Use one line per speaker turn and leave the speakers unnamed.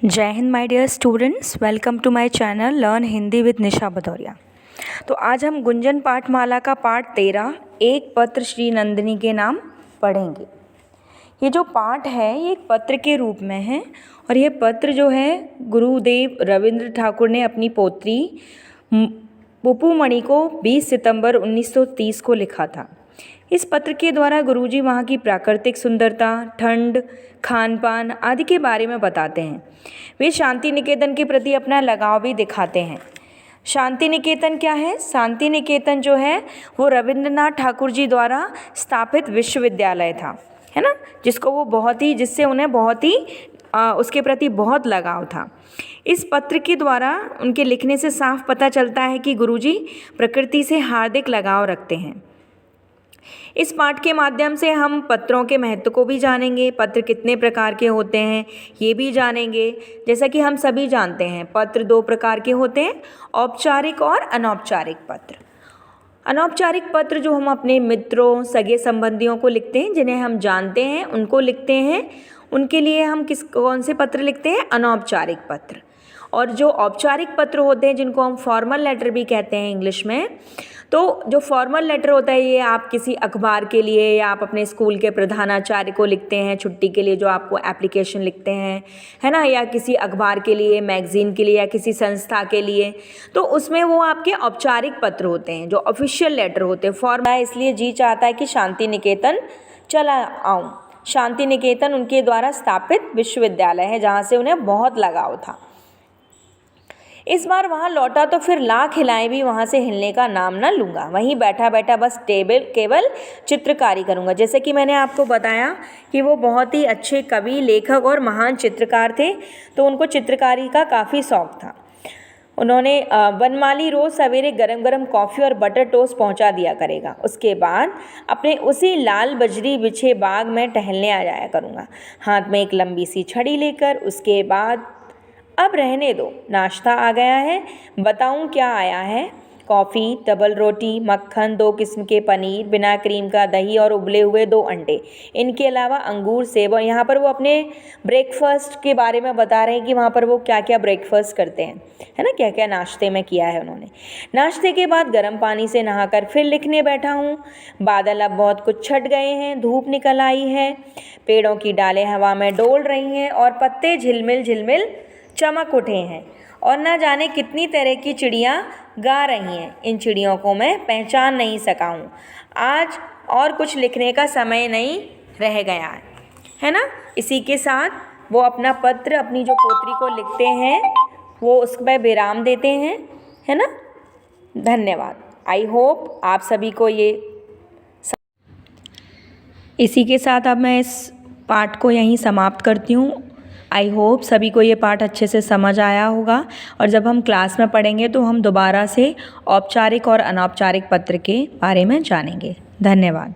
जय हिंद my dear students, welcome to my channel learn Hindi with Nisha Bhadauria. तो आज हम गुंजन पाठमाला का पाठ 13 एक पत्र श्री नंदिनी के नाम पढ़ेंगे। ये जो पाठ है ये एक पत्र के रूप में है और ये पत्र जो है गुरुदेव रविंद्र ठाकुर ने अपनी पोत्री पुप्पूमणि को 20 सितंबर 1930 को लिखा था। इस पत्र के द्वारा गुरुजी वहाँ की प्राकृतिक सुंदरता, ठंड, खान पान आदि के बारे में बताते हैं। वे शांति निकेतन के प्रति अपना लगाव भी दिखाते हैं। शांति निकेतन क्या है? शांति निकेतन जो है वो रविंद्रनाथ ठाकुर जी द्वारा स्थापित विश्वविद्यालय था, है ना, जिससे उन्हें बहुत ही उसके प्रति बहुत लगाव था। इस पत्र के द्वारा उनके लिखने से साफ पता चलता है कि गुरुजी प्रकृति से हार्दिक लगाव रखते हैं। इस पाठ के माध्यम से हम पत्रों के महत्व को भी जानेंगे, पत्र कितने प्रकार के होते हैं ये भी जानेंगे। जैसा कि हम सभी जानते हैं पत्र 2 प्रकार के होते हैं, औपचारिक और अनौपचारिक पत्र। अनौपचारिक पत्र जो हम अपने मित्रों, सगे संबंधियों को लिखते हैं, जिन्हें हम जानते हैं उनको लिखते हैं, उनके लिए हम कौन से पत्र लिखते हैं? अनौपचारिक पत्र। और जो औपचारिक पत्र होते हैं जिनको हम फॉर्मल लेटर भी कहते हैं इंग्लिश में, तो जो फॉर्मल लेटर होता है ये आप किसी अखबार के लिए या आप अपने स्कूल के प्रधानाचार्य को लिखते हैं छुट्टी के लिए, जो आपको एप्लीकेशन लिखते हैं, है ना, या किसी अखबार के लिए, मैगज़ीन के लिए या किसी संस्था के लिए, तो उसमें वो आपके औपचारिक पत्र होते हैं जो ऑफिशियल लेटर होते हैं। फॉर्मल इसलिए जी चाहता है कि शांति निकेतन चला आऊँ। शांति निकेतन उनके द्वारा स्थापित विश्वविद्यालय है जहाँ से उन्हें बहुत लगाव था। इस बार वहाँ लौटा तो फिर लाख हिलाएं भी वहाँ से हिलने का नाम ना लूँगा। वहीं बैठा बैठा बस केवल चित्रकारी करूँगा। जैसे कि मैंने आपको बताया कि वो बहुत ही अच्छे कवि, लेखक और महान चित्रकार थे, तो उनको चित्रकारी का काफ़ी शौक था। उन्होंने वनमाली रोज़ सवेरे गरम गरम कॉफ़ी और बटर टोस्ट पहुंचा दिया करेगा। उसके बाद अपने उसी लाल बजरी बिछे बाग में टहलने आ जाया करूँगा, हाथ में एक लंबी सी छड़ी लेकर। उसके बाद अब रहने दो, नाश्ता आ गया है, बताऊं क्या आया है? कॉफ़ी, डबल रोटी, मक्खन, 2 किस्म के पनीर, बिना क्रीम का दही और उबले हुए 2 अंडे, इनके अलावा अंगूर, सेब। और यहाँ पर वो अपने ब्रेकफास्ट के बारे में बता रहे हैं कि वहाँ पर वो क्या क्या ब्रेकफास्ट करते हैं, है ना, क्या क्या नाश्ते में किया है उन्होंने। नाश्ते के बाद गर्म पानी से नहाकर फिर लिखने बैठा हूँ। बादल अब बहुत कुछ छट गए हैं, धूप निकल आई है, पेड़ों की डालें हवा में डोल रही हैं और पत्ते झिलमिल झिलमिल चमक उठे हैं और न जाने कितनी तरह की चिड़ियाँ गा रही हैं। इन चिड़ियों को मैं पहचान नहीं सका हूँ। आज और कुछ लिखने का समय नहीं रह गया है ना। इसी के साथ वो अपना पत्र अपनी जो पोत्री को लिखते हैं वो उसमें विराम देते हैं, है ना। धन्यवाद। आई होप आप सभी को ये इसी के साथ अब मैं इस पाठ को यहीं समाप्त करती हूँ। आई होप सभी को ये पाठ अच्छे से समझ आया होगा और जब हम क्लास में पढ़ेंगे तो हम दोबारा से औपचारिक और अनौपचारिक पत्र के बारे में जानेंगे। धन्यवाद।